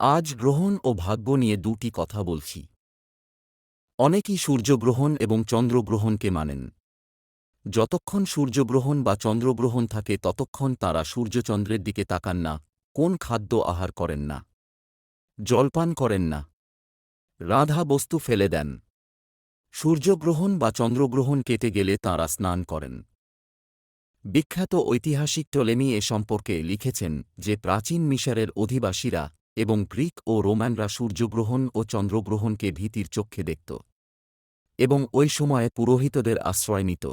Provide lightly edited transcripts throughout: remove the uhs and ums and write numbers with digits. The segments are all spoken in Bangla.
আজ গ্রহণ ও ভাগ্য নিয়ে দুটি কথা বলছি। অনেকেই সূর্যগ্রহণ এবং চন্দ্রগ্রহণকে মানেন। যতক্ষণ সূর্যগ্রহণ বা চন্দ্রগ্রহণ থাকে ততক্ষণ তাঁরা সূর্যচন্দ্রের দিকে তাকান না, কোন খাদ্য আহার করেন না, জলপান করেন না, রাঁধা বস্তু ফেলে দেন। সূর্যগ্রহণ বা চন্দ্রগ্রহণ কেটে গেলে তাঁরা স্নান করেন। বিখ্যাত ঐতিহাসিক টলেমি এ সম্পর্কে লিখেছেন যে প্রাচীন মিশরের অধিবাসীরা এবং গ্রিক ও রোমানরা সূর্যগ্রহণ ও চন্দ্রগ্রহণকে ভীতির চক্ষে দেখত এবং ওই সময়ে পুরোহিতদের আশ্রয় নিত।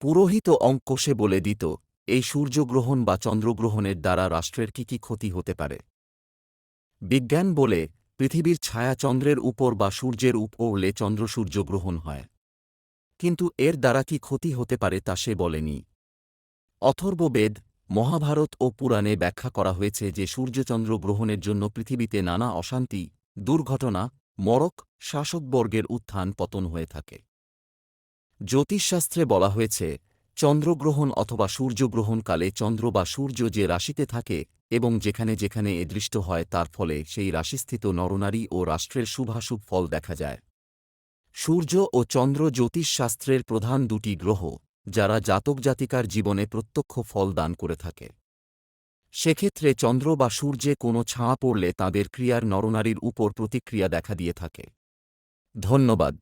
পুরোহিত অঙ্ক কষে বলে দিত, এই সূর্যগ্রহণ বা চন্দ্রগ্রহণের দ্বারা রাষ্ট্রের কি ক্ষতি হতে পারে। বিজ্ঞান বলে, পৃথিবীর ছায়া চন্দ্রের উপর বা সূর্যের উপর পড়লে চন্দ্র সূর্যগ্রহণ হয়, কিন্তু এর দ্বারা কি ক্ষতি হতে পারে তা সে বলেনি। অথর্ববেদ, মহাভারত ও পুরাণে ব্যাখ্যা করা হয়েছে যে সূর্যচন্দ্র গ্রহণের জন্য পৃথিবীতে নানা অশান্তি, দুর্ঘটনা, মরক, শাসকবর্গের উত্থান পতন হয়ে থাকে। জ্যোতিষশাস্ত্রে বলা হয়েছে, চন্দ্রগ্রহণ অথবা সূর্যগ্রহণকালে চন্দ্র বা সূর্য যে রাশিতে থাকে এবং যেখানে যেখানে এ দৃষ্ট হয় তার ফলে সেই রাশিস্থিত নরনারী ও রাষ্ট্রের শুভাশুভ ফল দেখা যায়। সূর্য ও চন্দ্র জ্যোতিষশাস্ত্রের প্রধান দুটি গ্রহ, যারা জাতকজাতিকার জীবনে প্রত্যক্ষ ফল দান করে থাকে। সেক্ষেত্রে চন্দ্র বা সূর্যে কোনো ছায়া পড়লে তাঁদের ক্রিয়ার নরনারীর উপর প্রতিক্রিয়া দেখা দিয়ে থাকে। ধন্যবাদ।